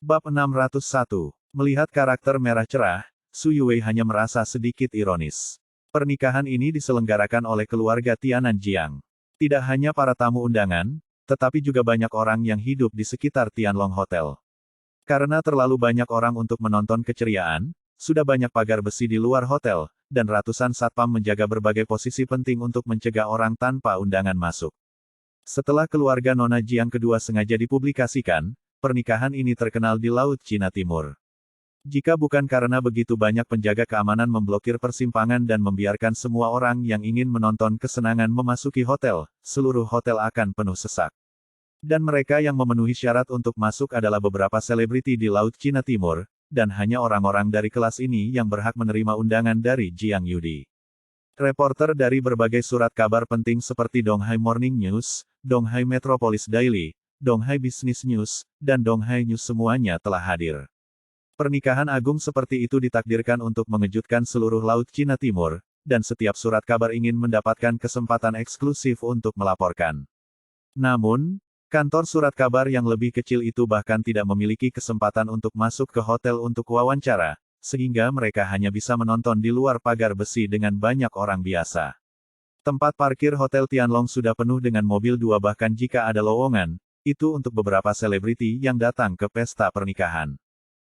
Bab 601. Melihat karakter merah cerah, Su Yuwei hanya merasa sedikit ironis. Pernikahan ini diselenggarakan oleh keluarga Tiananjiang. Tidak hanya para tamu undangan, tetapi juga banyak orang yang hidup di sekitar Tianlong Hotel. Karena terlalu banyak orang untuk menonton keceriaan, sudah banyak pagar besi di luar hotel, dan ratusan satpam menjaga berbagai posisi penting untuk mencegah orang tanpa undangan masuk. Setelah keluarga Nona Jiang kedua sengaja dipublikasikan, pernikahan ini terkenal di Laut Cina Timur. Jika bukan karena begitu banyak penjaga keamanan memblokir persimpangan dan membiarkan semua orang yang ingin menonton kesenangan memasuki hotel, seluruh hotel akan penuh sesak. Dan mereka yang memenuhi syarat untuk masuk adalah beberapa selebriti di Laut Cina Timur, dan hanya orang-orang dari kelas ini yang berhak menerima undangan dari Jiang Yudi. Reporter dari berbagai surat kabar penting seperti Donghai Morning News, Donghai Metropolis Daily, Donghai Business News, dan Donghai News semuanya telah hadir. Pernikahan agung seperti itu ditakdirkan untuk mengejutkan seluruh Laut Cina Timur, dan setiap surat kabar ingin mendapatkan kesempatan eksklusif untuk melaporkan. Namun, kantor surat kabar yang lebih kecil itu bahkan tidak memiliki kesempatan untuk masuk ke hotel untuk wawancara, sehingga mereka hanya bisa menonton di luar pagar besi dengan banyak orang biasa. Tempat parkir Hotel Tianlong sudah penuh dengan mobil dua bahkan jika ada lowongan, itu untuk beberapa selebriti yang datang ke pesta pernikahan.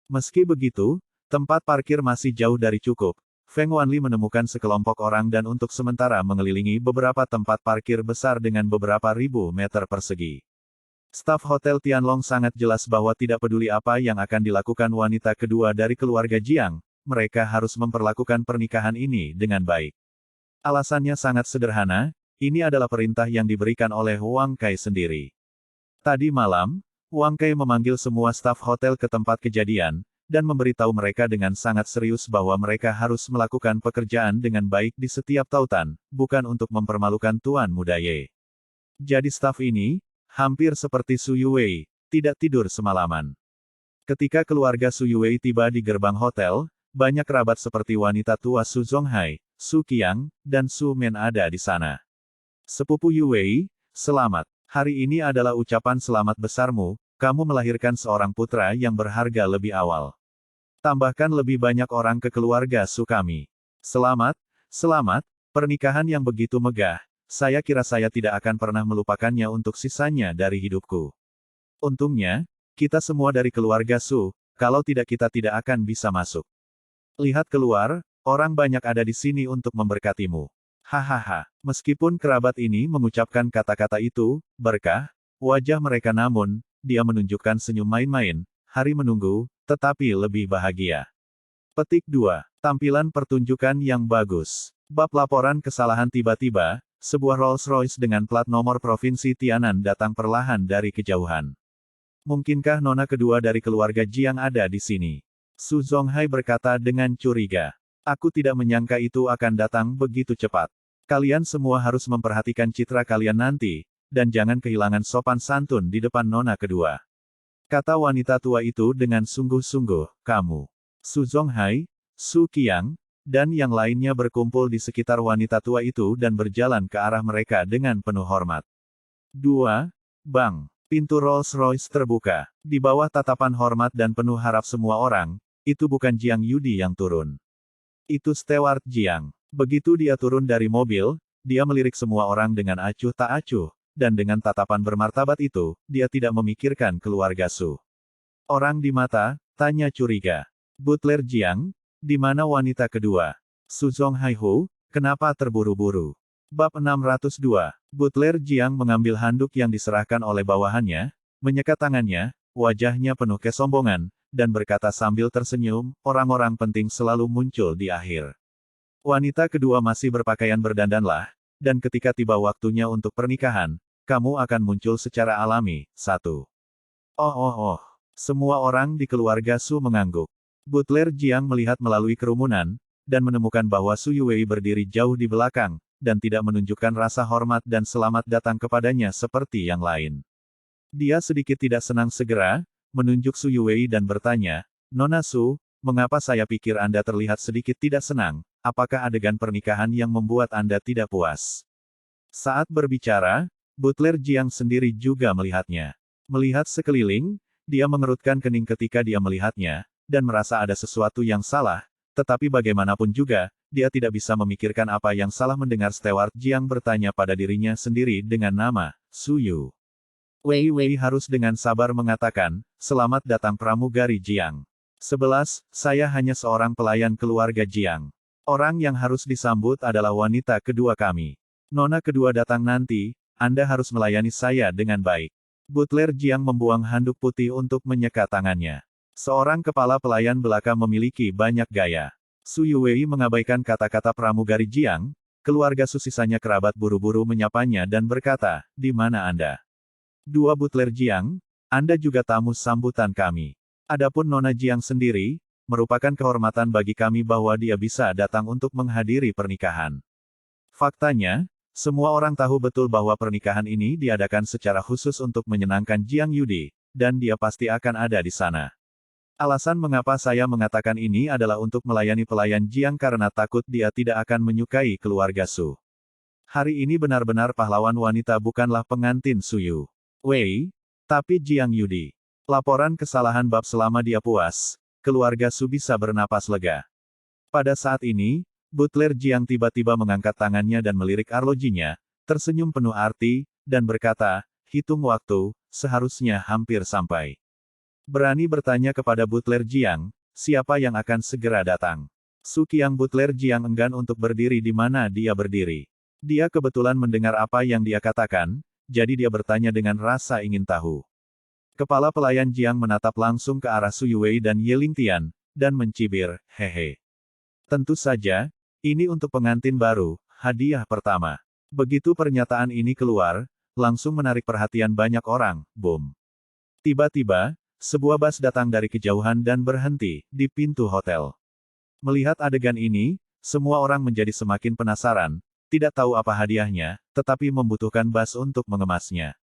Meski begitu, tempat parkir masih jauh dari cukup. Feng Wanli menemukan sekelompok orang dan untuk sementara mengelilingi beberapa tempat parkir besar dengan beberapa ribu meter persegi. Staf Hotel Tianlong sangat jelas bahwa tidak peduli apa yang akan dilakukan wanita kedua dari keluarga Jiang, mereka harus memperlakukan pernikahan ini dengan baik. Alasannya sangat sederhana, ini adalah perintah yang diberikan oleh Wang Kai sendiri. Tadi malam, Wang Kai memanggil semua staf hotel ke tempat kejadian, dan memberitahu mereka dengan sangat serius bahwa mereka harus melakukan pekerjaan dengan baik di setiap tautan, bukan untuk mempermalukan Tuan Muda Ye. Jadi staf ini, hampir seperti Su Yuwei, tidak tidur semalaman. Ketika keluarga Su Yuwei tiba di gerbang hotel, banyak kerabat seperti wanita tua Su Zonghai, Su Qiang, dan Su Men ada di sana. Sepupu Yuwei, selamat. Hari ini adalah ucapan selamat besarmu, kamu melahirkan seorang putra yang berharga lebih awal. Tambahkan lebih banyak orang ke keluarga Su kami. Selamat, selamat, pernikahan yang begitu megah, saya kira saya tidak akan pernah melupakannya untuk sisanya dari hidupku. Untungnya, kita semua dari keluarga Su, kalau tidak kita tidak akan bisa masuk. Lihat keluar, orang banyak ada di sini untuk memberkatimu. Hahaha, meskipun kerabat ini mengucapkan kata-kata itu, berkah, wajah mereka namun, dia menunjukkan senyum main-main, hari menunggu, tetapi lebih bahagia. Petik 2. Tampilan pertunjukan yang bagus. Bab laporan kesalahan tiba-tiba, sebuah Rolls-Royce dengan plat nomor Provinsi Tianan datang perlahan dari kejauhan. Mungkinkah nona kedua dari keluarga Jiang ada di sini? Su Zonghai berkata dengan curiga. Aku tidak menyangka itu akan datang begitu cepat. Kalian semua harus memperhatikan citra kalian nanti, dan jangan kehilangan sopan santun di depan nona kedua. Kata wanita tua itu dengan sungguh-sungguh, kamu. Su Zonghai, Su Qiang, dan yang lainnya berkumpul di sekitar wanita tua itu dan berjalan ke arah mereka dengan penuh hormat. 2. Bang. Pintu Rolls-Royce terbuka. Di bawah tatapan hormat dan penuh harap semua orang, itu bukan Jiang Yudi yang turun. Itu Steward Jiang. Begitu dia turun dari mobil, dia melirik semua orang dengan acuh tak acuh, dan dengan tatapan bermartabat itu, dia tidak memikirkan keluarga Su. Orang di mata, tanya curiga. Butler Jiang, di mana wanita kedua? Su Zonghai Hu, kenapa terburu-buru? Bab 602. Butler Jiang mengambil handuk yang diserahkan oleh bawahannya, menyekat tangannya, wajahnya penuh kesombongan, dan berkata sambil tersenyum, orang-orang penting selalu muncul di akhir. Wanita kedua masih berpakaian berdandanlah, dan ketika tiba waktunya untuk pernikahan, kamu akan muncul secara alami. 1. Oh. Semua orang di keluarga Su mengangguk. Butler Jiang melihat melalui kerumunan, dan menemukan bahwa Su Yuwei berdiri jauh di belakang, dan tidak menunjukkan rasa hormat dan selamat datang kepadanya seperti yang lain. Dia sedikit tidak senang segera, menunjuk Su Yuwei dan bertanya, Nona Su, mengapa saya pikir Anda terlihat sedikit tidak senang? Apakah adegan pernikahan yang membuat Anda tidak puas? Saat berbicara, Butler Jiang sendiri juga melihatnya. Melihat sekeliling, Dia mengerutkan kening ketika dia melihatnya, dan merasa ada sesuatu yang salah, tetapi bagaimanapun juga, dia tidak bisa memikirkan apa yang salah mendengar Steward Jiang bertanya pada dirinya sendiri dengan nama, Suyu. Wei Wei harus dengan sabar mengatakan, selamat datang pramugari Jiang. 11. Saya hanya seorang pelayan keluarga Jiang. Orang yang harus disambut adalah wanita kedua kami. Nona kedua datang nanti, Anda harus melayani saya dengan baik. Butler Jiang membuang handuk putih untuk menyeka tangannya. Seorang kepala pelayan belaka memiliki banyak gaya. Su Yuwei mengabaikan kata-kata pramugari Jiang, keluarga Su sisanya kerabat buru-buru menyapanya dan berkata, di mana Anda? Dua Butler Jiang, Anda juga tamu sambutan kami. Adapun Nona Jiang sendiri, merupakan kehormatan bagi kami bahwa dia bisa datang untuk menghadiri pernikahan. Faktanya, semua orang tahu betul bahwa pernikahan ini diadakan secara khusus untuk menyenangkan Jiang Yudi, dan dia pasti akan ada di sana. Alasan mengapa saya mengatakan ini adalah untuk melayani pelayan Jiang karena takut dia tidak akan menyukai keluarga Su. Hari ini benar-benar pahlawan wanita bukanlah pengantin Suyu Wei, tapi Jiang Yudi. Laporan kesalahan bab selama dia puas, keluarga Su bisa bernapas lega. Pada saat ini, Butler Jiang tiba-tiba mengangkat tangannya dan melirik arlojinya, tersenyum penuh arti, dan berkata, hitung waktu, seharusnya hampir sampai. Berani bertanya kepada Butler Jiang, siapa yang akan segera datang. Su Qiang Butler Jiang enggan untuk berdiri di mana dia berdiri. Dia kebetulan mendengar apa yang dia katakan, jadi dia bertanya dengan rasa ingin tahu. Kepala pelayan Jiang menatap langsung ke arah Su Yuwei dan Ye Lingtian, dan mencibir, hehe. Tentu saja, ini untuk pengantin baru, hadiah pertama. Begitu pernyataan ini keluar, langsung menarik perhatian banyak orang, boom. Tiba-tiba, sebuah bus datang dari kejauhan dan berhenti di pintu hotel. Melihat adegan ini, semua orang menjadi semakin penasaran, tidak tahu apa hadiahnya, tetapi membutuhkan bus untuk mengemasnya.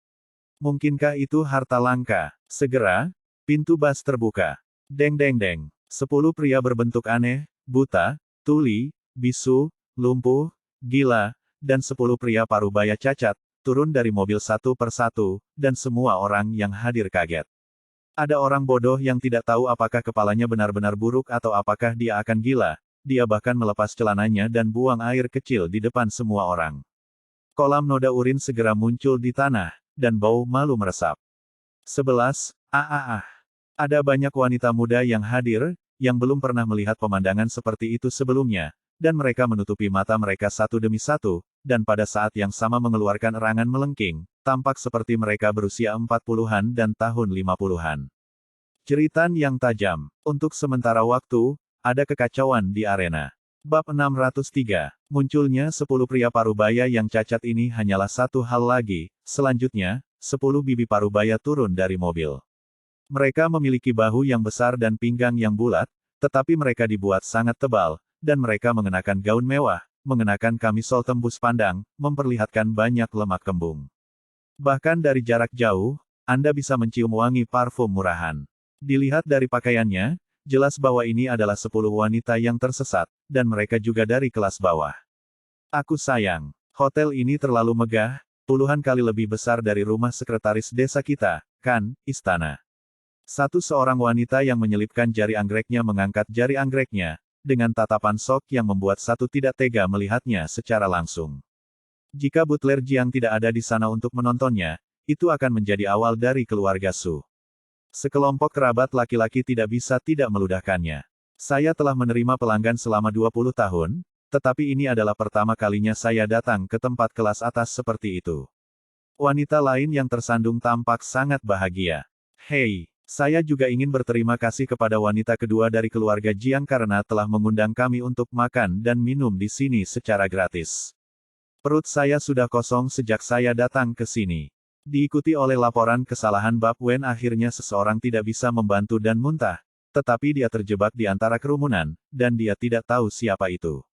Mungkinkah itu harta langka? Segera, pintu bus terbuka. Deng deng deng. 10 pria berbentuk aneh, buta, tuli, bisu, lumpuh, gila, dan 10 pria parubaya cacat, turun dari mobil satu persatu, dan semua orang yang hadir kaget. Ada orang bodoh yang tidak tahu apakah kepalanya benar-benar buruk atau apakah dia akan gila, dia bahkan melepas celananya dan buang air kecil di depan semua orang. Kolam noda urin segera muncul di tanah, dan bau malu meresap. 11. Ada banyak wanita muda yang hadir, yang belum pernah melihat pemandangan seperti itu sebelumnya, dan mereka menutupi mata mereka satu demi satu, dan pada saat yang sama mengeluarkan erangan melengking, tampak seperti mereka berusia 40-an dan tahun 50-an. Jeritan yang tajam. Untuk sementara waktu, ada kekacauan di arena. Bab 603. Munculnya 10 pria parubaya yang cacat ini hanyalah satu hal lagi, selanjutnya, 10 bibi parubaya turun dari mobil. Mereka memiliki bahu yang besar dan pinggang yang bulat, tetapi mereka dibuat sangat tebal, dan mereka mengenakan gaun mewah, mengenakan kamisol tembus pandang, memperlihatkan banyak lemak kembung. Bahkan dari jarak jauh, Anda bisa mencium wangi parfum murahan. Dilihat dari pakaiannya, jelas bahwa ini adalah 10 wanita yang tersesat, dan mereka juga dari kelas bawah. Aku sayang, hotel ini terlalu megah, puluhan kali lebih besar dari rumah sekretaris desa kita, kan, istana. Seorang wanita yang menyelipkan jari anggreknya mengangkat jari anggreknya, dengan tatapan sok yang membuat satu tidak tega melihatnya secara langsung. Jika Butler Jiang tidak ada di sana untuk menontonnya, itu akan menjadi awal dari keluarga Su. Sekelompok kerabat laki-laki tidak bisa tidak meludahkannya. Saya telah menerima pelanggan selama 20 tahun, tetapi ini adalah pertama kalinya saya datang ke tempat kelas atas seperti itu. Wanita lain yang tersandung tampak sangat bahagia. Hei, saya juga ingin berterima kasih kepada wanita kedua dari keluarga Jiang karena telah mengundang kami untuk makan dan minum di sini secara gratis. Perut saya sudah kosong sejak saya datang ke sini. Diikuti oleh laporan kesalahan bab Wen akhirnya seseorang tidak bisa membantu dan muntah, tetapi dia terjebak di antara kerumunan, dan dia tidak tahu siapa itu.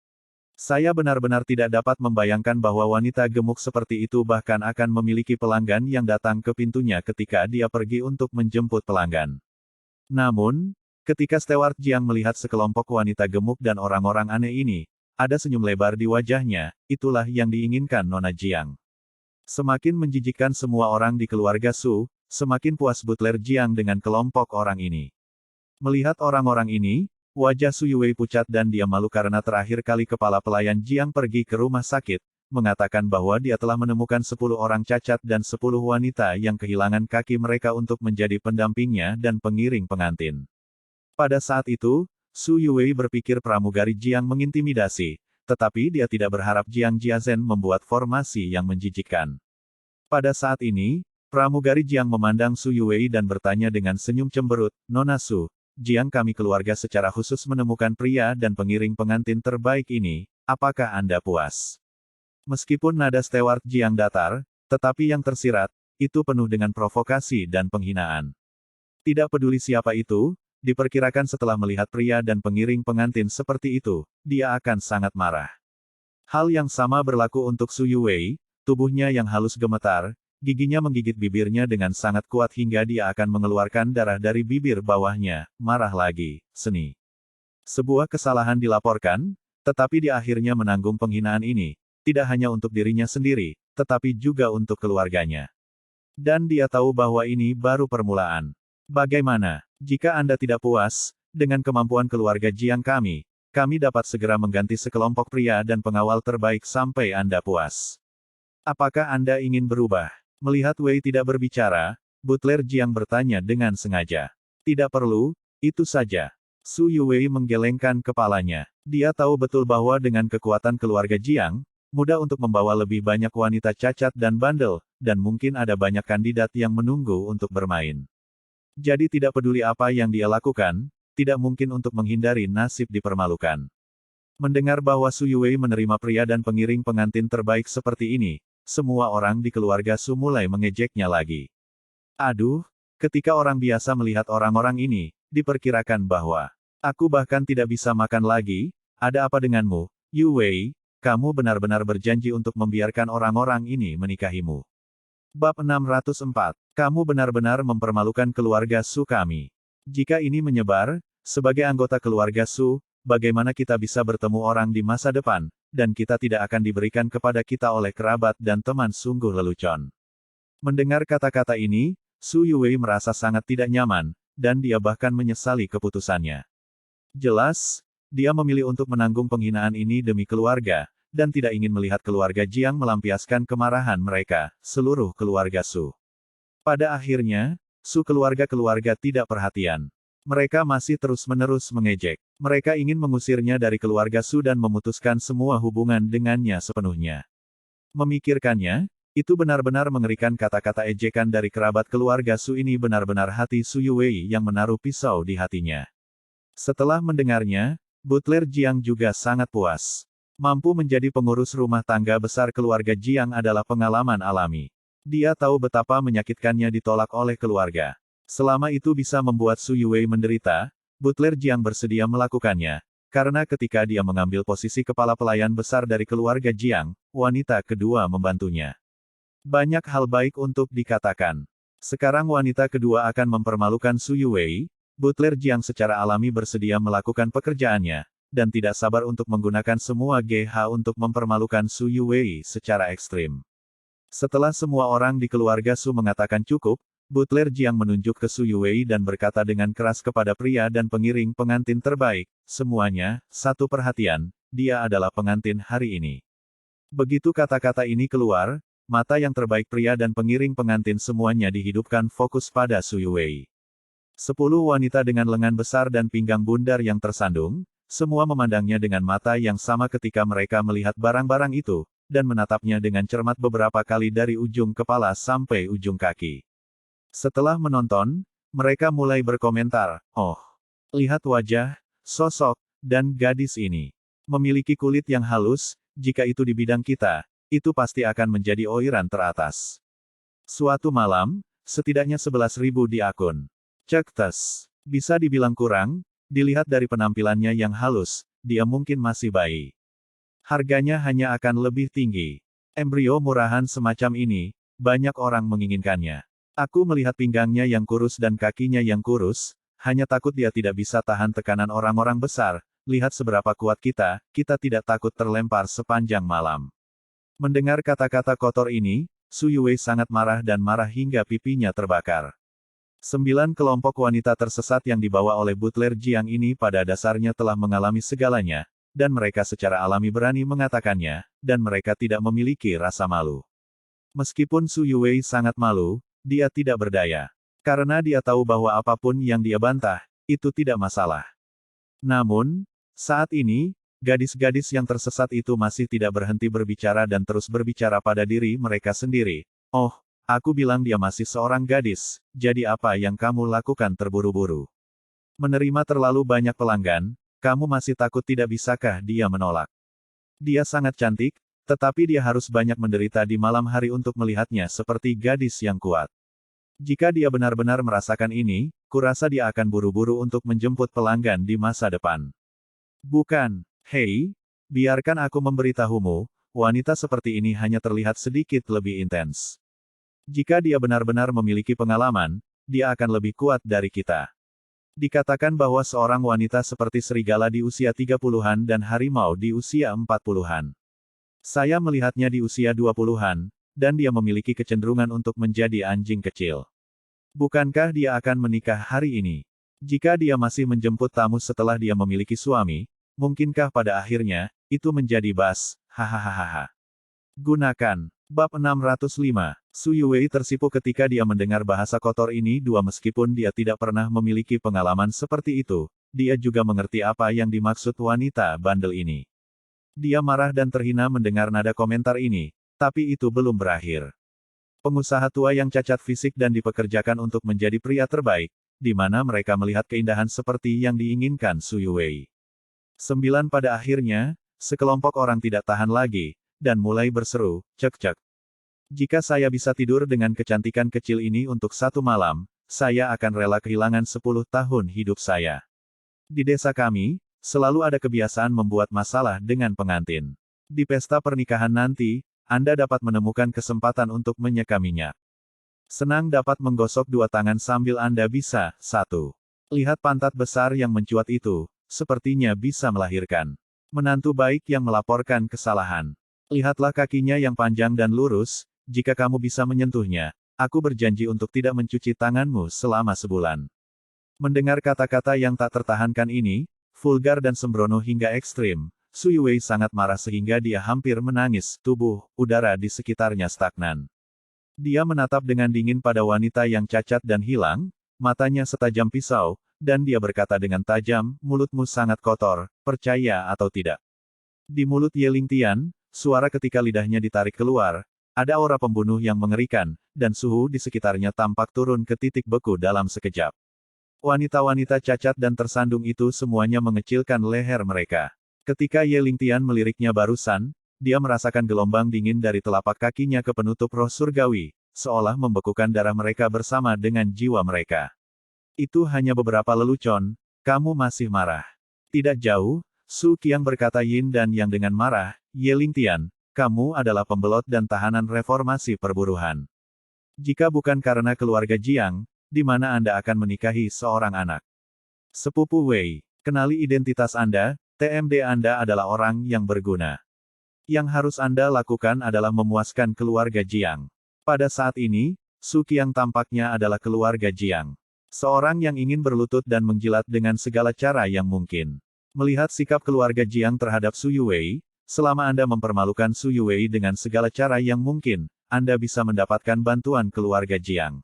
Saya benar-benar tidak dapat membayangkan bahwa wanita gemuk seperti itu bahkan akan memiliki pelanggan yang datang ke pintunya ketika dia pergi untuk menjemput pelanggan. Namun, ketika Steward Jiang melihat sekelompok wanita gemuk dan orang-orang aneh ini, ada senyum lebar di wajahnya, itulah yang diinginkan Nona Jiang. Semakin menjijikkan semua orang di keluarga Su, Semakin puas Butler Jiang dengan kelompok orang ini. Melihat orang-orang ini, wajah Su Yuwei pucat dan dia malu karena terakhir kali kepala pelayan Jiang pergi ke rumah sakit, mengatakan bahwa dia telah menemukan 10 orang cacat dan 10 wanita yang kehilangan kaki mereka untuk menjadi pendampingnya dan pengiring pengantin. Pada saat itu, Su Yuwei berpikir pramugari Jiang mengintimidasi, tetapi dia tidak berharap Jiang Jiazhen membuat formasi yang menjijikkan. Pada saat ini, pramugari Jiang memandang Su Yuwei dan bertanya dengan senyum cemberut, "Nona Su, Jiang kami keluarga secara khusus menemukan pria dan pengiring pengantin terbaik ini, apakah Anda puas?" Meskipun nada steward Jiang datar, tetapi yang tersirat, itu penuh dengan provokasi dan penghinaan. Tidak peduli siapa itu, diperkirakan setelah melihat pria dan pengiring pengantin seperti itu, dia akan sangat marah. Hal yang sama berlaku untuk Su Yuwei, tubuhnya yang halus gemetar, giginya menggigit bibirnya dengan sangat kuat hingga dia akan mengeluarkan darah dari bibir bawahnya, marah lagi, seni. Sebuah kesalahan dilaporkan, tetapi dia akhirnya menanggung penghinaan ini, tidak hanya untuk dirinya sendiri, tetapi juga untuk keluarganya. Dan dia tahu bahwa ini baru permulaan. Bagaimana, jika Anda tidak puas dengan kemampuan keluarga Jiang kami dapat segera mengganti sekelompok pria dan pengawal terbaik sampai Anda puas. Apakah Anda ingin berubah? Melihat Wei tidak berbicara, Butler Jiang bertanya dengan sengaja. Tidak perlu, itu saja. Su Yuwei menggelengkan kepalanya. Dia tahu betul bahwa dengan kekuatan keluarga Jiang, mudah untuk membawa lebih banyak wanita cacat dan bandel, dan mungkin ada banyak kandidat yang menunggu untuk bermain. Jadi tidak peduli apa yang dia lakukan, tidak mungkin untuk menghindari nasib dipermalukan. Mendengar bahwa Su Yuwei menerima pria dan pengiring pengantin terbaik seperti ini, semua orang di keluarga Su mulai mengejeknya lagi. Aduh, ketika orang biasa melihat orang-orang ini, diperkirakan bahwa, "Aku bahkan tidak bisa makan lagi, ada apa denganmu, Yu Wei, kamu benar-benar berjanji untuk membiarkan orang-orang ini menikahimu." Bab 604. Kamu benar-benar mempermalukan keluarga Su kami. Jika ini menyebar, sebagai anggota keluarga Su, bagaimana kita bisa bertemu orang di masa depan, dan kita tidak akan diberikan kepada kita oleh kerabat dan teman sungguh lelucon. Mendengar kata-kata ini, Su Yuwei merasa sangat tidak nyaman, dan dia bahkan menyesali keputusannya. Jelas, dia memilih untuk menanggung penghinaan ini demi keluarga, dan tidak ingin melihat keluarga Jiang melampiaskan kemarahan mereka, seluruh keluarga Su. Pada akhirnya, Su keluarga-keluarga tidak perhatian. Mereka masih terus-menerus mengejek. Mereka ingin mengusirnya dari keluarga Su dan memutuskan semua hubungan dengannya sepenuhnya. Memikirkannya, itu benar-benar mengerikan. Kata-kata ejekan dari kerabat keluarga Su ini benar-benar hati Su Yuwei yang menaruh pisau di hatinya. Setelah mendengarnya, Butler Jiang juga sangat puas. Mampu menjadi pengurus rumah tangga besar keluarga Jiang adalah pengalaman alami. Dia tahu betapa menyakitkannya ditolak oleh keluarga. Selama itu bisa membuat Su Yuwei menderita, Butler Jiang bersedia melakukannya, karena ketika dia mengambil posisi kepala pelayan besar dari keluarga Jiang, wanita kedua membantunya. Banyak hal baik untuk dikatakan. Sekarang wanita kedua akan mempermalukan Su Yuwei, Butler Jiang secara alami bersedia melakukan pekerjaannya, dan tidak sabar untuk menggunakan semua GH untuk mempermalukan Su Yuwei secara ekstrim. Setelah semua orang di keluarga Su mengatakan cukup, Butler Jiang menunjuk ke Su Yuwei dan berkata dengan keras kepada pria dan pengiring pengantin terbaik, "Semuanya, satu perhatian, dia adalah pengantin hari ini." Begitu kata-kata ini keluar, mata yang terbaik pria dan pengiring pengantin semuanya dihidupkan fokus pada Su Yuwei. 10 wanita dengan lengan besar dan pinggang bundar yang tersandung, semua memandangnya dengan mata yang sama ketika mereka melihat barang-barang itu, dan menatapnya dengan cermat beberapa kali dari ujung kepala sampai ujung kaki. Setelah menonton, mereka mulai berkomentar, "Oh, lihat wajah, sosok, dan gadis ini. Memiliki kulit yang halus, jika itu di bidang kita, itu pasti akan menjadi oiran teratas." Suatu malam, setidaknya 11.000 di akun. Cek tes. Bisa dibilang kurang, dilihat dari penampilannya yang halus, dia mungkin masih bayi. Harganya hanya akan lebih tinggi. Embrio murahan semacam ini, banyak orang menginginkannya. Aku melihat pinggangnya yang kurus dan kakinya yang kurus, hanya takut dia tidak bisa tahan tekanan orang-orang besar. Lihat seberapa kuat kita tidak takut terlempar sepanjang malam. Mendengar kata-kata kotor ini, Su Yuwei sangat marah dan marah hingga pipinya terbakar. 9 kelompok wanita tersesat yang dibawa oleh Butler Jiang ini pada dasarnya telah mengalami segalanya, dan mereka secara alami berani mengatakannya, dan mereka tidak memiliki rasa malu. Meskipun Su Yuwei sangat malu, dia tidak berdaya. Karena dia tahu bahwa apapun yang dia bantah, itu tidak masalah. Namun, saat ini, gadis-gadis yang tersesat itu masih tidak berhenti berbicara dan terus berbicara pada diri mereka sendiri. Oh, aku bilang dia masih seorang gadis, jadi apa yang kamu lakukan terburu-buru? Menerima terlalu banyak pelanggan, kamu masih takut tidak bisakah dia menolak? Dia sangat cantik, tetapi dia harus banyak menderita di malam hari untuk melihatnya seperti gadis yang kuat. Jika dia benar-benar merasakan ini, kurasa dia akan buru-buru untuk menjemput pelanggan di masa depan. Bukan. Hei, biarkan aku memberitahumu, wanita seperti ini hanya terlihat sedikit lebih intens. Jika dia benar-benar memiliki pengalaman, dia akan lebih kuat dari kita. Dikatakan bahwa seorang wanita seperti serigala di usia 30-an dan harimau di usia 40-an. Saya melihatnya di usia 20-an, dan dia memiliki kecenderungan untuk menjadi anjing kecil. Bukankah dia akan menikah hari ini? Jika dia masih menjemput tamu setelah dia memiliki suami, mungkinkah pada akhirnya, itu menjadi bas, hahaha. Gunakan. Bab 605. Su Yuwei tersipu ketika dia mendengar bahasa kotor ini meskipun dia tidak pernah memiliki pengalaman seperti itu, dia juga mengerti apa yang dimaksud wanita bandel ini. Dia marah dan terhina mendengar nada komentar ini, tapi itu belum berakhir. Pengusaha tua yang cacat fisik dan dipekerjakan untuk menjadi pria terbaik, di mana mereka melihat keindahan seperti yang diinginkan Su Yuwei. 9 pada akhirnya, sekelompok orang tidak tahan lagi, dan mulai berseru, cek-cek. Jika saya bisa tidur dengan kecantikan kecil ini untuk 1 malam, saya akan rela kehilangan 10 tahun hidup saya. Di desa kami, selalu ada kebiasaan membuat masalah dengan pengantin. Di pesta pernikahan nanti, Anda dapat menemukan kesempatan untuk menyeka minyak. Senang dapat menggosok 2 tangan sambil Anda bisa, 1. Lihat pantat besar yang mencuat itu, sepertinya bisa melahirkan. Menantu baik yang melaporkan kesalahan. Lihatlah kakinya yang panjang dan lurus, jika kamu bisa menyentuhnya, aku berjanji untuk tidak mencuci tanganmu selama sebulan. Mendengar kata-kata yang tak tertahankan ini, vulgar dan sembrono hingga ekstrim, Su Yuwei sangat marah sehingga dia hampir menangis, udara di sekitarnya stagnan. Dia menatap dengan dingin pada wanita yang cacat dan hilang, matanya setajam pisau, dan dia berkata dengan tajam, mulutmu sangat kotor, percaya atau tidak. Di mulut Ye Lingtian, suara ketika lidahnya ditarik keluar, ada aura pembunuh yang mengerikan, dan suhu di sekitarnya tampak turun ke titik beku dalam sekejap. Wanita-wanita cacat dan tersandung itu semuanya mengecilkan leher mereka. Ketika Ye Lingtian meliriknya barusan, dia merasakan gelombang dingin dari telapak kakinya ke penutup roh surgawi, seolah membekukan darah mereka bersama dengan jiwa mereka. Itu hanya beberapa lelucon, kamu masih marah. Tidak jauh, Su Qiang berkata yin dan yang dengan marah, Ye Lingtian, kamu adalah pembelot dan tahanan reformasi perburuhan. Jika bukan karena keluarga Jiang, di mana Anda akan menikahi seorang anak? Sepupu Wei, kenali identitas Anda, TMD Anda adalah orang yang berguna. Yang harus Anda lakukan adalah memuaskan keluarga Jiang. Pada saat ini, Su Qiang tampaknya adalah keluarga Jiang. Seorang yang ingin berlutut dan menjilat dengan segala cara yang mungkin. Melihat sikap keluarga Jiang terhadap Su Yuwei, selama Anda mempermalukan Su Yuwei dengan segala cara yang mungkin, Anda bisa mendapatkan bantuan keluarga Jiang.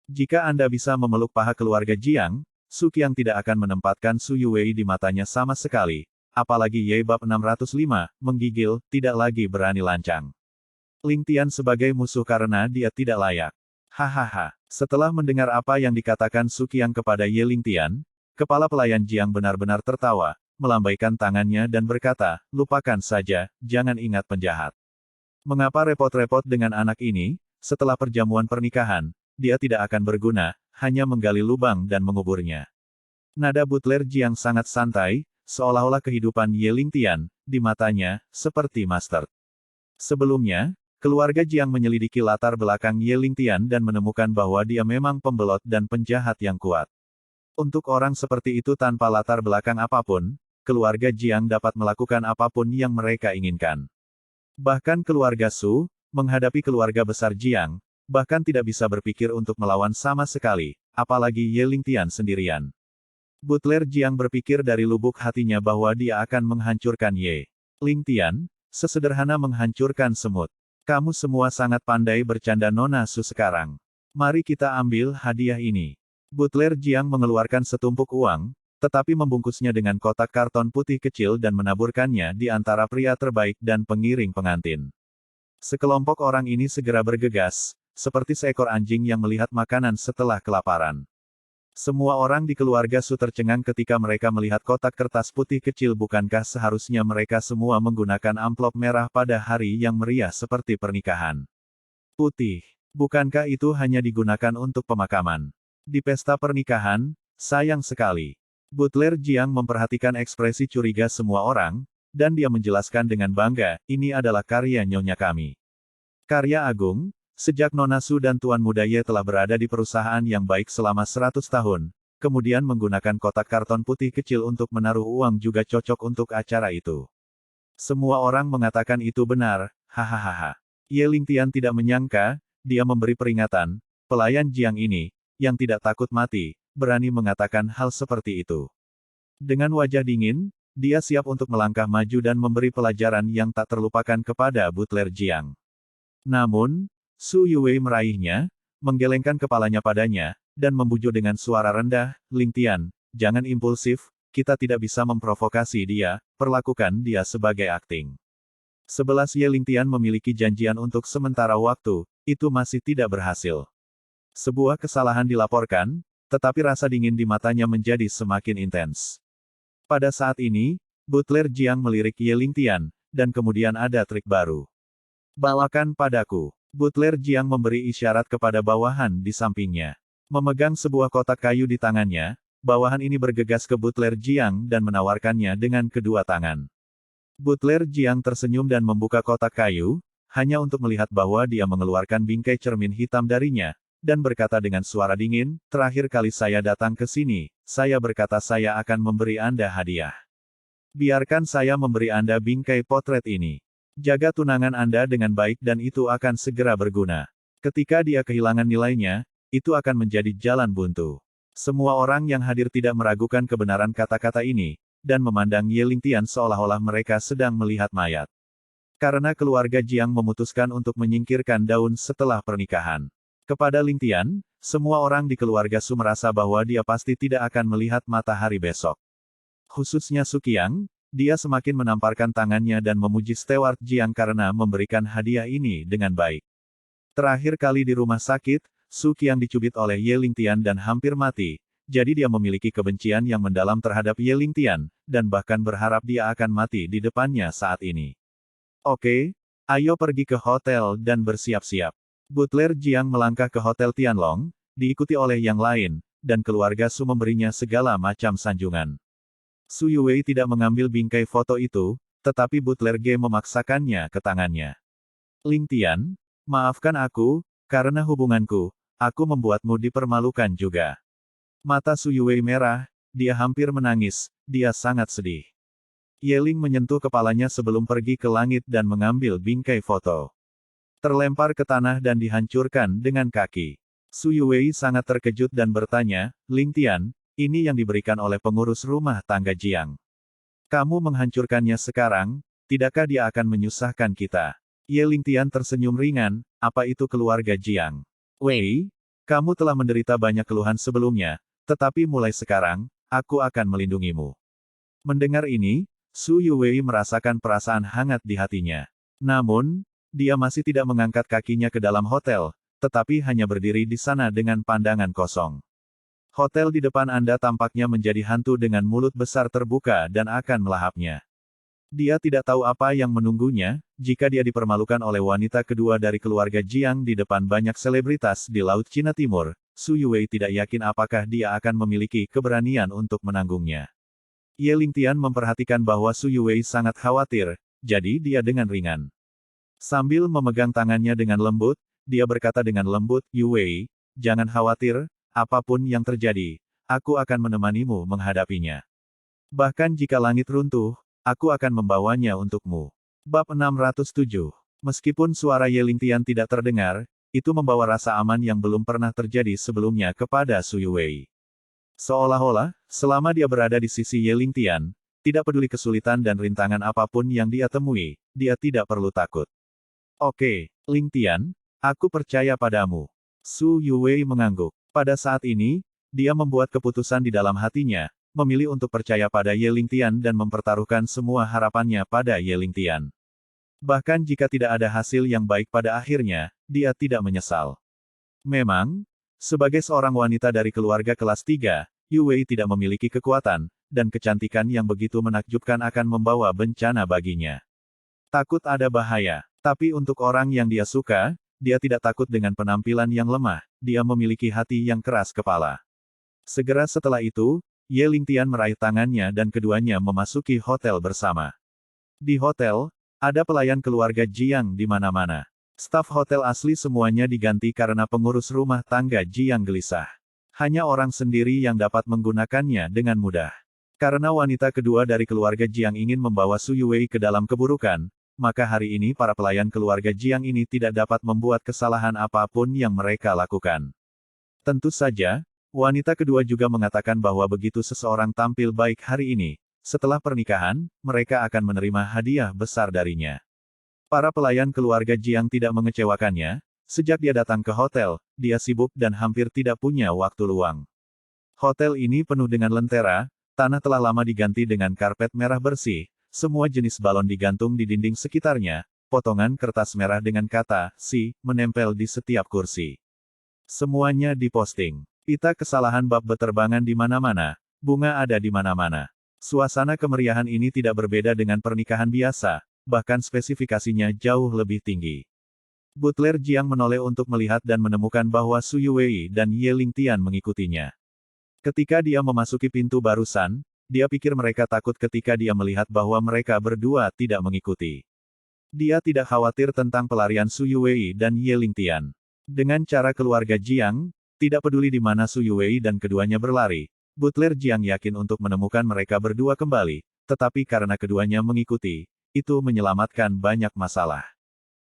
Jika Anda bisa memeluk paha keluarga Jiang, Su Qiang tidak akan menempatkan Su Yuwei di matanya sama sekali, apalagi Ye Bab 605, menggigil, tidak lagi berani lancang. Lingtian sebagai musuh karena dia tidak layak. Hahaha. Setelah mendengar apa yang dikatakan Su Qiang kepada Ye Lingtian, kepala pelayan Jiang benar-benar tertawa, melambaikan tangannya dan berkata, lupakan saja, jangan ingat penjahat. Mengapa repot-repot dengan anak ini? Setelah perjamuan pernikahan, dia tidak akan berguna, hanya menggali lubang dan menguburnya. Nada Butler Jiang sangat santai, seolah-olah kehidupan Ye Lingtian, di matanya, seperti mustard. Sebelumnya, keluarga Jiang menyelidiki latar belakang Ye Lingtian dan menemukan bahwa dia memang pembelot dan penjahat yang kuat. Untuk orang seperti itu tanpa latar belakang apapun, keluarga Jiang dapat melakukan apapun yang mereka inginkan. Bahkan keluarga Su, Menghadapi keluarga besar Jiang, bahkan tidak bisa berpikir untuk melawan sama sekali, apalagi Ye Lingtian sendirian. Butler Jiang berpikir dari lubuk hatinya bahwa dia akan menghancurkan Ye Lingtian, sesederhana menghancurkan semut. Kamu semua sangat pandai bercanda Nona Su sekarang. Mari kita ambil hadiah ini. Butler Jiang mengeluarkan setumpuk uang, tetapi membungkusnya dengan kotak karton putih kecil dan menaburkannya di antara pria terbaik dan pengiring pengantin. Sekelompok orang ini segera bergegas, seperti seekor anjing yang melihat makanan setelah kelaparan. Semua orang di keluarga Su tercengang ketika mereka melihat kotak kertas putih kecil. Bukankah seharusnya mereka semua menggunakan amplop merah pada hari yang meriah seperti pernikahan? Putih. Bukankah itu hanya digunakan untuk pemakaman? Di pesta pernikahan, sayang sekali. Butler Jiang memperhatikan ekspresi curiga semua orang, dan dia menjelaskan dengan bangga, ini adalah karya nyonya kami. Karya agung, sejak Nona Su dan Tuan Muda Ye telah berada di perusahaan yang baik selama 100 tahun, kemudian menggunakan kotak karton putih kecil untuk menaruh uang juga cocok untuk acara itu. Semua orang mengatakan itu benar, hahaha. Ye Lingtian tidak menyangka, dia memberi peringatan, pelayan Jiang ini, yang tidak takut mati, berani mengatakan hal seperti itu. Dengan wajah dingin, dia siap untuk melangkah maju dan memberi pelajaran yang tak terlupakan kepada Butler Jiang. Namun, Su Yue meraihnya, menggelengkan kepalanya padanya, dan membujuk dengan suara rendah, Lingtian, jangan impulsif, kita tidak bisa memprovokasi dia, perlakukan dia sebagai akting. 11 Ye Lingtian memiliki janjian untuk sementara waktu, itu masih tidak berhasil. Sebuah kesalahan dilaporkan, tetapi rasa dingin di matanya menjadi semakin intens. Pada saat ini, Butler Jiang melirik Ye Lingtian, dan kemudian ada trik baru. Bawakan padaku. Butler Jiang memberi isyarat kepada bawahan di sampingnya. Memegang sebuah kotak kayu di tangannya, bawahan ini bergegas ke Butler Jiang dan menawarkannya dengan kedua tangan. Butler Jiang tersenyum dan membuka kotak kayu, hanya untuk melihat bahwa dia mengeluarkan bingkai cermin hitam darinya, dan berkata dengan suara dingin, terakhir kali saya datang ke sini, saya berkata saya akan memberi Anda hadiah. Biarkan saya memberi Anda bingkai potret ini. Jaga tunangan Anda dengan baik dan itu akan segera berguna. Ketika dia kehilangan nilainya, itu akan menjadi jalan buntu. Semua orang yang hadir tidak meragukan kebenaran kata-kata ini, dan memandang Ye Lingtian seolah-olah mereka sedang melihat mayat. Karena keluarga Jiang memutuskan untuk menyingkirkan daun setelah pernikahan. Kepada Lingtian, semua orang di keluarga Su merasa bahwa dia pasti tidak akan melihat matahari besok. Khususnya Su Qiang, dia semakin menamparkan tangannya dan memuji Steward Jiang karena memberikan hadiah ini dengan baik. Terakhir kali di rumah sakit, Su Qiang dicubit oleh Ye Lingtian dan hampir mati, jadi dia memiliki kebencian yang mendalam terhadap Ye Lingtian, dan bahkan berharap dia akan mati di depannya saat ini. Oke, ayo pergi ke hotel dan bersiap-siap. Butler Jiang melangkah ke Hotel Tianlong, diikuti oleh yang lain, dan keluarga Su memberinya segala macam sanjungan. Su Yue tidak mengambil bingkai foto itu, tetapi Butler G memaksakannya ke tangannya. Lingtian, maafkan aku, karena hubunganku, aku membuatmu dipermalukan juga. Mata Su Yue merah, dia hampir menangis, dia sangat sedih. Ye Ling menyentuh kepalanya sebelum pergi ke langit dan mengambil bingkai foto. Terlempar ke tanah dan dihancurkan dengan kaki. Su Yue sangat terkejut dan bertanya, Lingtian, ini yang diberikan oleh pengurus rumah tangga Jiang. Kamu menghancurkannya sekarang, tidakkah dia akan menyusahkan kita? Ye Lingtian tersenyum ringan, apa itu keluarga Jiang? Wei, kamu telah menderita banyak keluhan sebelumnya, tetapi mulai sekarang, aku akan melindungimu. Mendengar ini, Su Yue merasakan perasaan hangat di hatinya. Namun, dia masih tidak mengangkat kakinya ke dalam hotel, tetapi hanya berdiri di sana dengan pandangan kosong. Hotel di depan Anda tampaknya menjadi hantu dengan mulut besar terbuka dan akan melahapnya. Dia tidak tahu apa yang menunggunya, jika dia dipermalukan oleh wanita kedua dari keluarga Jiang di depan banyak selebritas di Laut Cina Timur, Su Yue tidak yakin apakah dia akan memiliki keberanian untuk menanggungnya. Ye Lingtian memperhatikan bahwa Su Yue sangat khawatir, jadi dia dengan ringan. Sambil memegang tangannya dengan lembut, dia berkata dengan lembut, Yue, jangan khawatir, apapun yang terjadi, aku akan menemanimu menghadapinya. Bahkan jika langit runtuh, aku akan membawanya untukmu. Bab 607. Meskipun suara Ye Lingtian tidak terdengar, itu membawa rasa aman yang belum pernah terjadi sebelumnya kepada Su Yuwei. Seolah-olah, selama dia berada di sisi Ye Lingtian, tidak peduli kesulitan dan rintangan apapun yang dia temui, dia tidak perlu takut. Oke, Lingtian, aku percaya padamu. Su Yuwei mengangguk. Pada saat ini, dia membuat keputusan di dalam hatinya, memilih untuk percaya pada Ye Lingtian dan mempertaruhkan semua harapannya pada Ye Lingtian. Bahkan jika tidak ada hasil yang baik pada akhirnya, dia tidak menyesal. Memang, sebagai seorang wanita dari keluarga kelas 3, Yuwei tidak memiliki kekuatan, dan kecantikan yang begitu menakjubkan akan membawa bencana baginya. Takut ada bahaya, tapi untuk orang yang dia suka, dia tidak takut dengan penampilan yang lemah, dia memiliki hati yang keras kepala. Segera setelah itu, Ye Lingtian meraih tangannya dan keduanya memasuki hotel bersama. Di hotel, ada pelayan keluarga Jiang di mana-mana. Staf hotel asli semuanya diganti karena pengurus rumah tangga Jiang gelisah. Hanya orang sendiri yang dapat menggunakannya dengan mudah. Karena wanita kedua dari keluarga Jiang ingin membawa Su Yuwei ke dalam keburukan, maka hari ini para pelayan keluarga Jiang ini tidak dapat membuat kesalahan apapun yang mereka lakukan. Tentu saja, wanita kedua juga mengatakan bahwa begitu seseorang tampil baik hari ini, setelah pernikahan, mereka akan menerima hadiah besar darinya. Para pelayan keluarga Jiang tidak mengecewakannya. Sejak dia datang ke hotel, dia sibuk dan hampir tidak punya waktu luang. Hotel ini penuh dengan lentera, tanah telah lama diganti dengan karpet merah bersih, semua jenis balon digantung di dinding sekitarnya, potongan kertas merah dengan kata "Si" menempel di setiap kursi. Semuanya diposting. Pita kesalahan bab beterbangan di mana-mana, bunga ada di mana-mana. Suasana kemeriahan ini tidak berbeda dengan pernikahan biasa, bahkan spesifikasinya jauh lebih tinggi. Butler Jiang menoleh untuk melihat dan menemukan bahwa Su Yuwei dan Ye Lingtian mengikutinya. Ketika dia memasuki pintu barusan, dia pikir mereka takut ketika dia melihat bahwa mereka berdua tidak mengikuti. Dia tidak khawatir tentang pelarian Su Yuwei dan Ye Lingtian. Dengan cara keluarga Jiang, tidak peduli di mana Su Yuwei dan keduanya berlari, Butler Jiang yakin untuk menemukan mereka berdua kembali, tetapi karena keduanya mengikuti, itu menyelamatkan banyak masalah.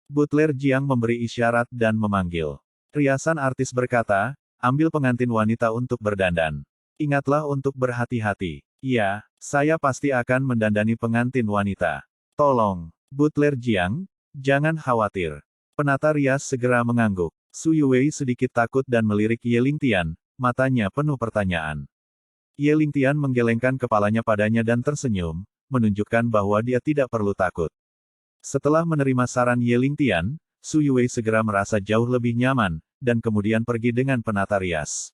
Butler Jiang memberi isyarat dan memanggil. Riasan artis berkata, ambil pengantin wanita untuk berdandan. Ingatlah untuk berhati-hati. Ya, saya pasti akan mendandani pengantin wanita. Tolong, Butler Jiang, jangan khawatir. Penata rias segera mengangguk. Su Yuwei sedikit takut dan melirik Ye Lingtian, matanya penuh pertanyaan. Ye Lingtian menggelengkan kepalanya padanya dan tersenyum, menunjukkan bahwa dia tidak perlu takut. Setelah menerima saran Ye Lingtian, Su Yuwei segera merasa jauh lebih nyaman, dan kemudian pergi dengan penata rias.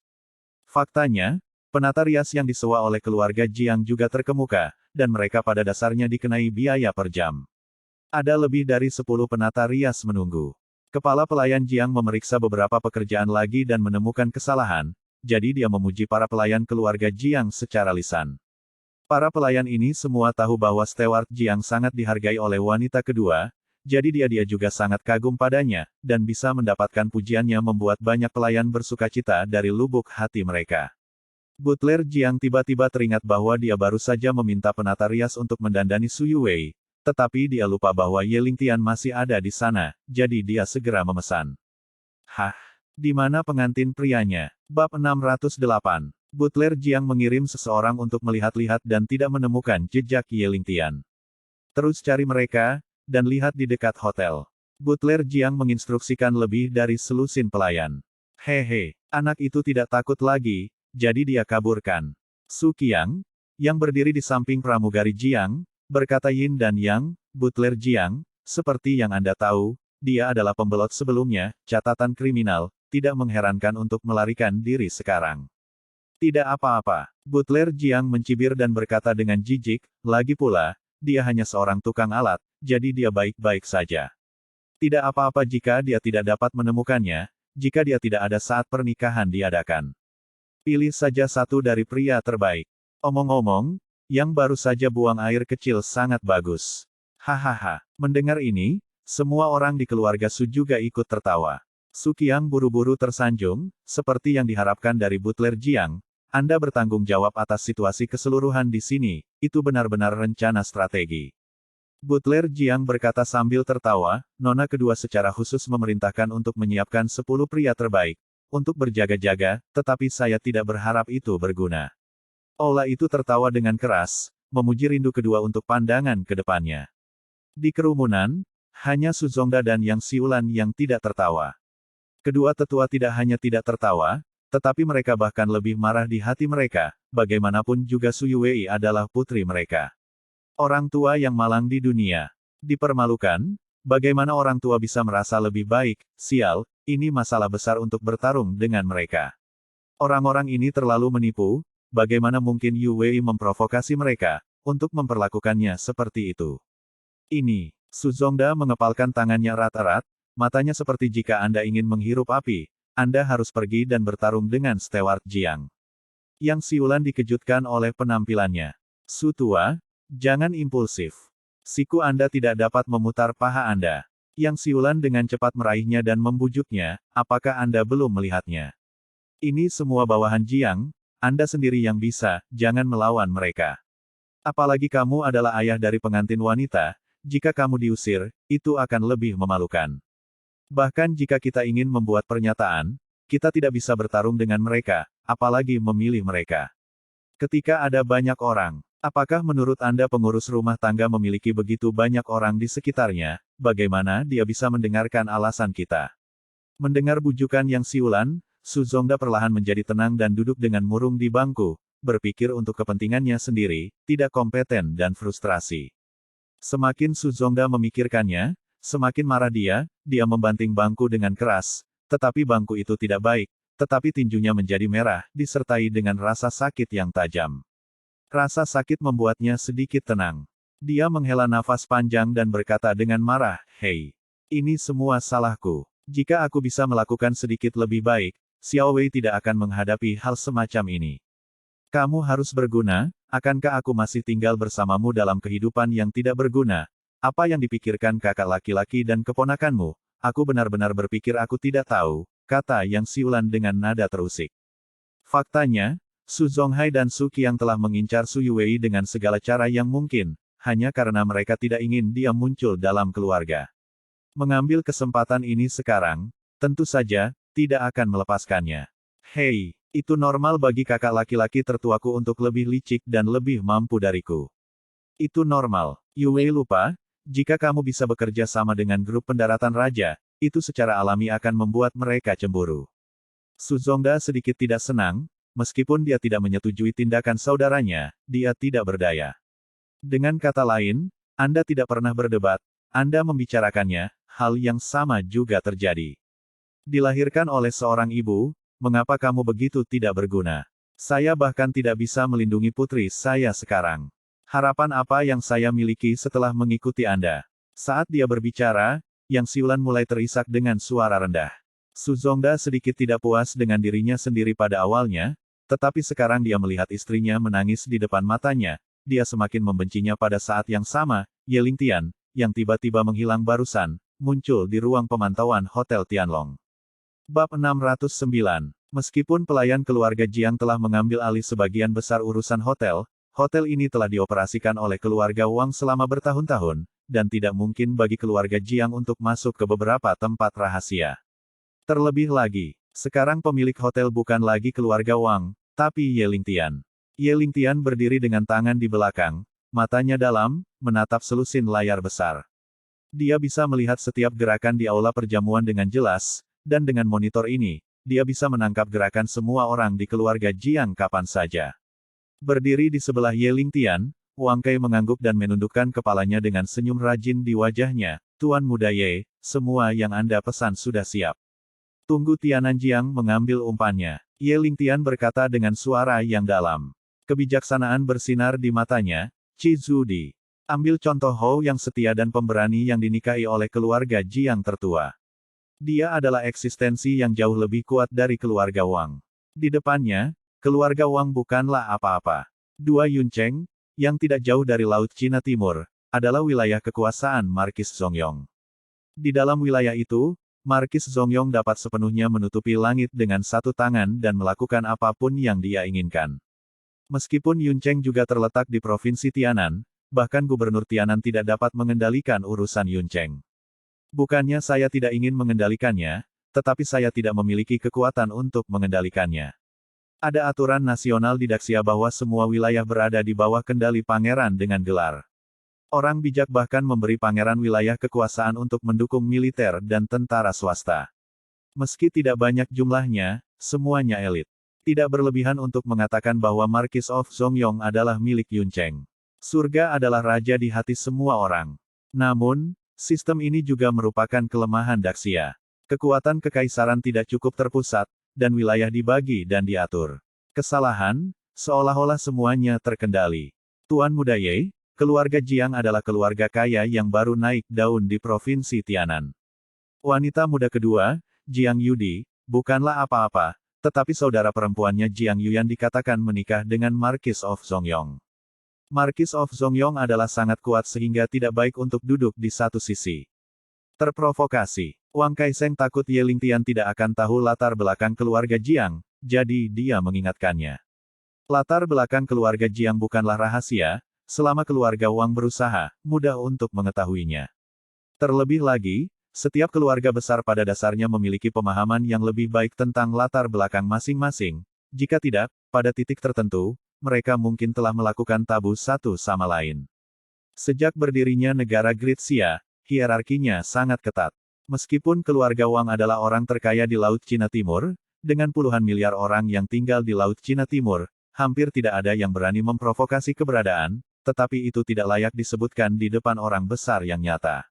Faktanya, penata rias yang disewa oleh keluarga Jiang juga terkemuka, dan mereka pada dasarnya dikenai biaya per jam. Ada lebih dari 10 penata rias menunggu. Kepala pelayan Jiang memeriksa beberapa pekerjaan lagi dan menemukan kesalahan, jadi dia memuji para pelayan keluarga Jiang secara lisan. Para pelayan ini semua tahu bahwa Steward Jiang sangat dihargai oleh wanita kedua, jadi dia juga sangat kagum padanya, dan bisa mendapatkan pujiannya membuat banyak pelayan bersukacita dari lubuk hati mereka. Butler Jiang tiba-tiba teringat bahwa dia baru saja meminta penata rias untuk mendandani Su Yuwei, tetapi dia lupa bahwa Ye Lingtian masih ada di sana, jadi dia segera memesan. Hah? Di mana pengantin prianya? Bab 608. Butler Jiang mengirim seseorang untuk melihat-lihat dan tidak menemukan jejak Ye Lingtian. Terus cari mereka, dan lihat di dekat hotel. Butler Jiang menginstruksikan lebih dari selusin pelayan. Hehe, anak itu tidak takut lagi, jadi dia kaburkan. Su Qiang, yang berdiri di samping pramugari Jiang, berkata yin dan yang, Butler Jiang, seperti yang Anda tahu, dia adalah pembelot sebelumnya, catatan kriminal, tidak mengherankan untuk melarikan diri sekarang. Tidak apa-apa. Butler Jiang mencibir dan berkata dengan jijik, lagi pula, dia hanya seorang tukang alat, jadi dia baik-baik saja. Tidak apa-apa jika dia tidak dapat menemukannya, jika dia tidak ada saat pernikahan diadakan. Pilih saja satu dari pria terbaik. Omong-omong, yang baru saja buang air kecil sangat bagus. Hahaha. Mendengar ini, semua orang di keluarga Su juga ikut tertawa. Su Qiang buru-buru tersanjung, seperti yang diharapkan dari Butler Jiang. Anda bertanggung jawab atas situasi keseluruhan di sini, itu benar-benar rencana strategi. Butler Jiang berkata sambil tertawa, nona kedua secara khusus memerintahkan untuk menyiapkan 10 pria terbaik, untuk berjaga-jaga, tetapi saya tidak berharap itu berguna. Aula itu tertawa dengan keras, memuji rindu kedua untuk pandangan ke depannya. Di kerumunan, hanya Suzongda dan Yang Siulan yang tidak tertawa. Kedua tetua tidak hanya tidak tertawa, tetapi mereka bahkan lebih marah di hati mereka, bagaimanapun juga Su Yuwei adalah putri mereka. Orang tua yang malang di dunia. Dipermalukan, bagaimana orang tua bisa merasa lebih baik, sial, ini masalah besar untuk bertarung dengan mereka. Orang-orang ini terlalu menipu, bagaimana mungkin Yu Wei memprovokasi mereka, untuk memperlakukannya seperti itu. Ini, Suzongda mengepalkan tangannya erat-erat, matanya seperti jika Anda ingin menghirup api, Anda harus pergi dan bertarung dengan Steward Jiang. Yang Siulan dikejutkan oleh penampilannya. Su tua, jangan impulsif. Siku Anda tidak dapat memutar paha Anda. Yang Siulan dengan cepat meraihnya dan membujuknya, apakah Anda belum melihatnya? Ini semua bawahan Jiang, Anda sendiri yang bisa, jangan melawan mereka. Apalagi kamu adalah ayah dari pengantin wanita, jika kamu diusir, itu akan lebih memalukan. Bahkan jika kita ingin membuat pernyataan, kita tidak bisa bertarung dengan mereka, apalagi memilih mereka. Ketika ada banyak orang, apakah menurut Anda pengurus rumah tangga memiliki begitu banyak orang di sekitarnya, bagaimana dia bisa mendengarkan alasan kita? Mendengar bujukan Yang Siulan, Suzongda perlahan menjadi tenang dan duduk dengan murung di bangku, berpikir untuk kepentingannya sendiri, tidak kompeten dan frustrasi. Semakin Suzongda memikirkannya, semakin marah dia membanting bangku dengan keras, tetapi bangku itu tidak baik, tetapi tinjunya menjadi merah, disertai dengan rasa sakit yang tajam. Rasa sakit membuatnya sedikit tenang. Dia menghela nafas panjang dan berkata dengan marah, "Hei, ini semua salahku. Jika aku bisa melakukan sedikit lebih baik, Xiao Wei tidak akan menghadapi hal semacam ini. Kamu harus berguna, akankah aku masih tinggal bersamamu dalam kehidupan yang tidak berguna? Apa yang dipikirkan kakak laki-laki dan keponakanmu? Aku benar-benar berpikir aku tidak tahu," kata Yang Siulan dengan nada terusik. Faktanya, Su Zonghai dan Su Qiang telah mengincar Su Yuwei dengan segala cara yang mungkin, hanya karena mereka tidak ingin dia muncul dalam keluarga. Mengambil kesempatan ini sekarang, tentu saja, tidak akan melepaskannya. Hei, itu normal bagi kakak laki-laki tertuaku untuk lebih licik dan lebih mampu dariku. Itu normal. Yu Wei lupa, jika kamu bisa bekerja sama dengan grup pendaratan raja, itu secara alami akan membuat mereka cemburu. Suzongda sedikit tidak senang, meskipun dia tidak menyetujui tindakan saudaranya, dia tidak berdaya. Dengan kata lain, Anda tidak pernah berdebat, Anda membicarakannya, hal yang sama juga terjadi. Dilahirkan oleh seorang ibu, mengapa kamu begitu tidak berguna? Saya bahkan tidak bisa melindungi putri saya sekarang. Harapan apa yang saya miliki setelah mengikuti Anda? Saat dia berbicara, Yang Siulan mulai terisak dengan suara rendah. Suzongda sedikit tidak puas dengan dirinya sendiri pada awalnya, tetapi sekarang dia melihat istrinya menangis di depan matanya, dia semakin membencinya pada saat yang sama. Ye Lingtian, yang tiba-tiba menghilang barusan, muncul di ruang pemantauan Hotel Tianlong. Bab 609. Meskipun pelayan keluarga Jiang telah mengambil alih sebagian besar urusan hotel, hotel ini telah dioperasikan oleh keluarga Wang selama bertahun-tahun, dan tidak mungkin bagi keluarga Jiang untuk masuk ke beberapa tempat rahasia. Terlebih lagi, sekarang pemilik hotel bukan lagi keluarga Wang, tapi Ye Lingtian. Ye Lingtian berdiri dengan tangan di belakang, matanya dalam, menatap selusin layar besar. Dia bisa melihat setiap gerakan di aula perjamuan dengan jelas, dan dengan monitor ini, dia bisa menangkap gerakan semua orang di keluarga Jiang kapan saja. Berdiri di sebelah Ye Lingtian, Wang Kai mengangguk dan menundukkan kepalanya dengan senyum rajin di wajahnya. "Tuan Muda Ye, semua yang Anda pesan sudah siap. Tunggu." Tianan Jiang mengambil umpannya. Ye Lingtian berkata dengan suara yang dalam. Kebijaksanaan bersinar di matanya. "Chi Zudi. Ambil contoh Hou yang setia dan pemberani yang dinikahi oleh keluarga Jiang tertua. Dia adalah eksistensi yang jauh lebih kuat dari keluarga Wang. Di depannya, keluarga Wang bukanlah apa-apa. Dua Yuncheng, yang tidak jauh dari Laut Cina Timur, adalah wilayah kekuasaan Markis Zongyong. Di dalam wilayah itu, Markis Zongyong dapat sepenuhnya menutupi langit dengan satu tangan dan melakukan apapun yang dia inginkan. Meskipun Yuncheng juga terletak di Provinsi Tianan, bahkan Gubernur Tianan tidak dapat mengendalikan urusan Yuncheng. Bukannya saya tidak ingin mengendalikannya, tetapi saya tidak memiliki kekuatan untuk mengendalikannya. Ada aturan nasional di Daxia bahwa semua wilayah berada di bawah kendali pangeran dengan gelar. Orang bijak bahkan memberi pangeran wilayah kekuasaan untuk mendukung militer dan tentara swasta. Meski tidak banyak jumlahnya, semuanya elit. Tidak berlebihan untuk mengatakan bahwa Marquis of Zongyong adalah milik Yuncheng. Surga adalah raja di hati semua orang. Namun, sistem ini juga merupakan kelemahan Daxia. Kekuatan kekaisaran tidak cukup terpusat, dan wilayah dibagi dan diatur. Kesalahan, seolah-olah semuanya terkendali. Tuan Muda Ye, keluarga Jiang adalah keluarga kaya yang baru naik daun di Provinsi Tianan. Wanita muda kedua, Jiang Yudi, bukanlah apa-apa, tetapi saudara perempuannya Jiang Yuyan dikatakan menikah dengan Marquis of Zongyong. Marquis of Zongyong adalah sangat kuat sehingga tidak baik untuk duduk di satu sisi. Terprovokasi, Wang Kaiseng takut Ye Lingtian tidak akan tahu latar belakang keluarga Jiang, jadi dia mengingatkannya. Latar belakang keluarga Jiang bukanlah rahasia, selama keluarga Wang berusaha, mudah untuk mengetahuinya. Terlebih lagi, setiap keluarga besar pada dasarnya memiliki pemahaman yang lebih baik tentang latar belakang masing-masing. Jika tidak, pada titik tertentu, mereka mungkin telah melakukan tabu satu sama lain. Sejak berdirinya negara Great Xia, hierarkinya sangat ketat. Meskipun keluarga Wang adalah orang terkaya di Laut Cina Timur, dengan puluhan miliar orang yang tinggal di Laut Cina Timur, hampir tidak ada yang berani memprovokasi keberadaan, tetapi itu tidak layak disebutkan di depan orang besar yang nyata.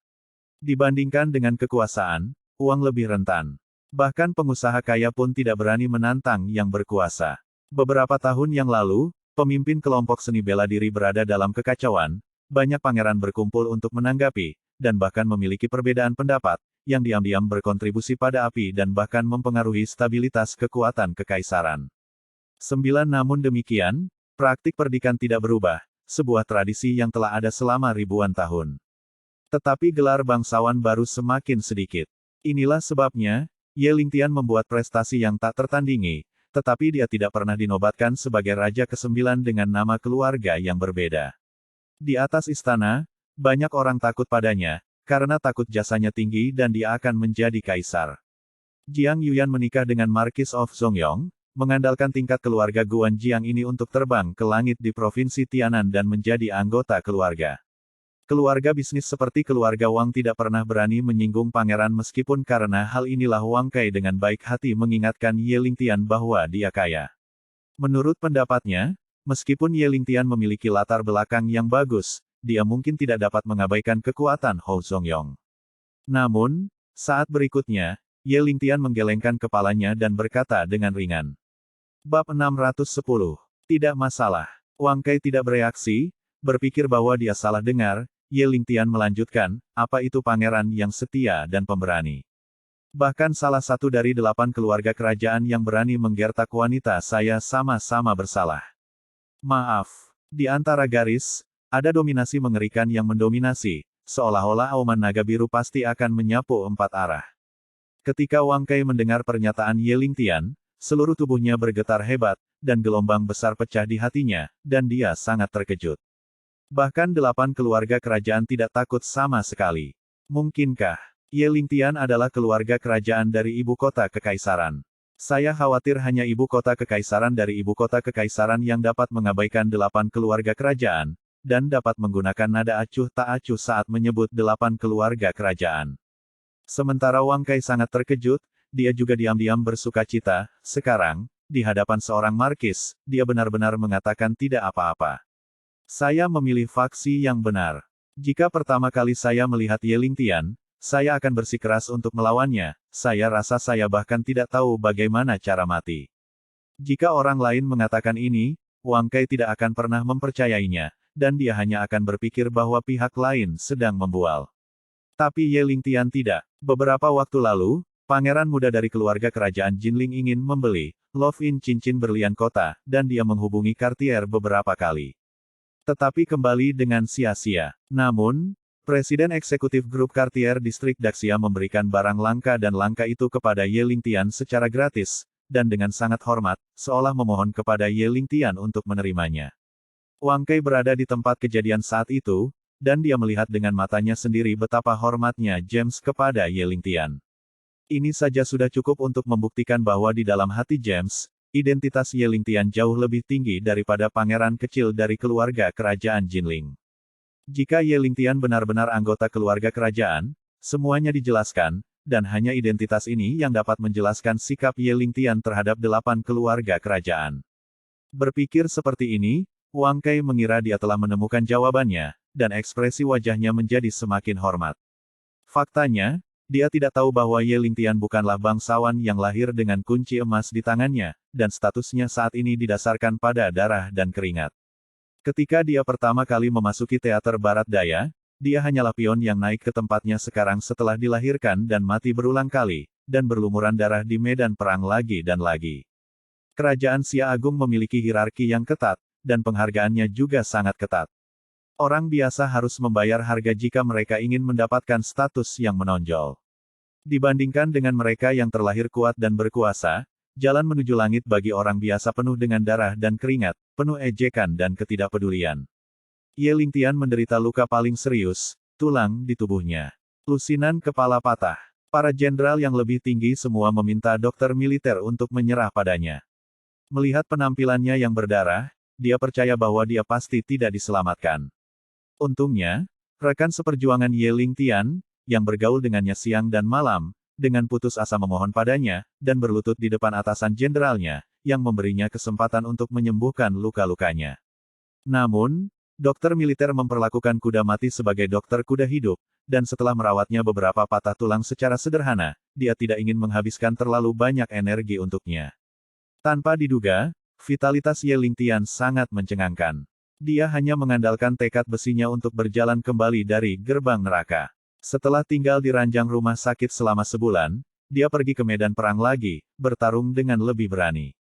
Dibandingkan dengan kekuasaan, Wang lebih rentan. Bahkan pengusaha kaya pun tidak berani menantang yang berkuasa. Beberapa tahun yang lalu, pemimpin kelompok seni bela diri berada dalam kekacauan, banyak pangeran berkumpul untuk menanggapi, dan bahkan memiliki perbedaan pendapat, yang diam-diam berkontribusi pada api dan bahkan mempengaruhi stabilitas kekuatan kekaisaran. 9 Namun demikian, praktik perdikan tidak berubah, sebuah tradisi yang telah ada selama ribuan tahun. Tetapi gelar bangsawan baru semakin sedikit. Inilah sebabnya, Ye Lingtian membuat prestasi yang tak tertandingi, tetapi dia tidak pernah dinobatkan sebagai raja ke-9 dengan nama keluarga yang berbeda. Di atas istana, banyak orang takut padanya, karena takut jasanya tinggi dan dia akan menjadi kaisar. Jiang Yuyan menikah dengan Marquis of Zongyong, mengandalkan tingkat keluarga Guan Jiang ini untuk terbang ke langit di Provinsi Tianan dan menjadi anggota keluarga. Keluarga bisnis seperti keluarga Wang tidak pernah berani menyinggung pangeran meskipun karena hal inilah Wang Kai dengan baik hati mengingatkan Ye Lingtian bahwa dia kaya. Menurut pendapatnya, meskipun Ye Lingtian memiliki latar belakang yang bagus, dia mungkin tidak dapat mengabaikan kekuatan Hou Zongyong. Namun, saat berikutnya, Ye Lingtian menggelengkan kepalanya dan berkata dengan ringan. Bab 610. Tidak masalah. Wang Kai tidak bereaksi, berpikir bahwa dia salah dengar. Ye Lingtian melanjutkan, apa itu pangeran yang setia dan pemberani? Bahkan salah satu dari 8 keluarga kerajaan yang berani menggertak wanita saya sama-sama bersalah. Maaf. Di antara garis, ada dominasi mengerikan yang mendominasi, seolah-olah auman naga biru pasti akan menyapu 4 arah. Ketika Wang Kai mendengar pernyataan Ye Lingtian, seluruh tubuhnya bergetar hebat, dan gelombang besar pecah di hatinya, dan dia sangat terkejut. Bahkan 8 keluarga kerajaan tidak takut sama sekali. Mungkinkah Ye Lingtian adalah keluarga kerajaan dari ibu kota kekaisaran? Saya khawatir hanya ibu kota kekaisaran dari ibu kota kekaisaran yang dapat mengabaikan 8 keluarga kerajaan, dan dapat menggunakan nada acuh tak acuh saat menyebut 8 keluarga kerajaan. Sementara Wang Kai sangat terkejut, dia juga diam-diam bersukacita. Sekarang, di hadapan seorang markis, dia benar-benar mengatakan tidak apa-apa. Saya memilih faksi yang benar. Jika pertama kali saya melihat Ye Lingtian, saya akan bersikeras untuk melawannya. Saya rasa saya bahkan tidak tahu bagaimana cara mati. Jika orang lain mengatakan ini, Wang Kai tidak akan pernah mempercayainya, dan dia hanya akan berpikir bahwa pihak lain sedang membual. Tapi Ye Lingtian tidak. Beberapa waktu lalu, pangeran muda dari keluarga kerajaan Jinling ingin membeli Love-in cincin berlian kota, dan dia menghubungi Cartier beberapa kali. Tetapi kembali dengan sia-sia. Namun, Presiden Eksekutif Grup Cartier Distrik Daxia memberikan barang langka dan langka itu kepada Ye Lingtian secara gratis, dan dengan sangat hormat, seolah memohon kepada Ye Lingtian untuk menerimanya. Wang Kei berada di tempat kejadian saat itu, dan dia melihat dengan matanya sendiri betapa hormatnya James kepada Ye Lingtian. Ini saja sudah cukup untuk membuktikan bahwa di dalam hati James, identitas Ye Lingtian jauh lebih tinggi daripada pangeran kecil dari keluarga kerajaan Jinling. Jika Ye Lingtian benar-benar anggota keluarga kerajaan, semuanya dijelaskan, dan hanya identitas ini yang dapat menjelaskan sikap Ye Lingtian terhadap 8 keluarga kerajaan. Berpikir seperti ini, Wang Kei mengira dia telah menemukan jawabannya, dan ekspresi wajahnya menjadi semakin hormat. Faktanya, dia tidak tahu bahwa Ye Lingtian bukanlah bangsawan yang lahir dengan kunci emas di tangannya, dan statusnya saat ini didasarkan pada darah dan keringat. Ketika dia pertama kali memasuki teater barat daya, dia hanyalah pion yang naik ke tempatnya sekarang setelah dilahirkan dan mati berulang kali, dan berlumuran darah di medan perang lagi dan lagi. Kerajaan Xia Agung memiliki hierarki yang ketat, dan penghargaannya juga sangat ketat. Orang biasa harus membayar harga jika mereka ingin mendapatkan status yang menonjol. Dibandingkan dengan mereka yang terlahir kuat dan berkuasa, jalan menuju langit bagi orang biasa penuh dengan darah dan keringat, penuh ejekan dan ketidakpedulian. Ye Lingtian menderita luka paling serius, tulang di tubuhnya. Lusinan kepala patah. Para jenderal yang lebih tinggi semua meminta dokter militer untuk menyerah padanya. Melihat penampilannya yang berdarah, dia percaya bahwa dia pasti tidak diselamatkan. Untungnya, rekan seperjuangan Ye Lingtian, yang bergaul dengannya siang dan malam, dengan putus asa memohon padanya, dan berlutut di depan atasan jenderalnya, yang memberinya kesempatan untuk menyembuhkan luka-lukanya. Namun, dokter militer memperlakukan kuda mati sebagai dokter kuda hidup, dan setelah merawatnya beberapa patah tulang secara sederhana, dia tidak ingin menghabiskan terlalu banyak energi untuknya. Tanpa diduga, vitalitas Ye Lingtian sangat mencengangkan. Dia hanya mengandalkan tekad besinya untuk berjalan kembali dari gerbang neraka. Setelah tinggal di ranjang rumah sakit selama sebulan, dia pergi ke medan perang lagi, bertarung dengan lebih berani.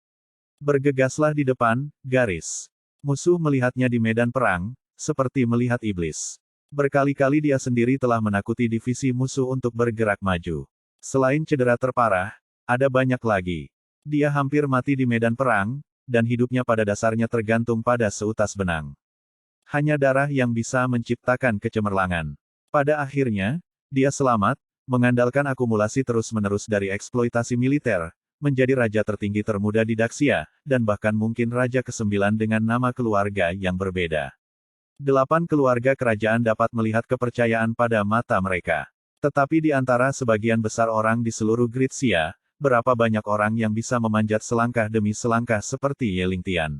Bergegaslah di depan, garis. Musuh melihatnya di medan perang, seperti melihat iblis. Berkali-kali dia sendiri telah menakuti divisi musuh untuk bergerak maju. Selain cedera terparah, ada banyak lagi. Dia hampir mati di medan perang, dan hidupnya pada dasarnya tergantung pada seutas benang. Hanya darah yang bisa menciptakan kecemerlangan. Pada akhirnya, dia selamat, mengandalkan akumulasi terus-menerus dari eksploitasi militer, menjadi raja tertinggi termuda di Daxia, dan bahkan mungkin raja ke-9 dengan nama keluarga yang berbeda. 8 keluarga kerajaan dapat melihat kepercayaan pada mata mereka. Tetapi di antara sebagian besar orang di seluruh Great Xia, berapa banyak orang yang bisa memanjat selangkah demi selangkah seperti Ye Lingtian.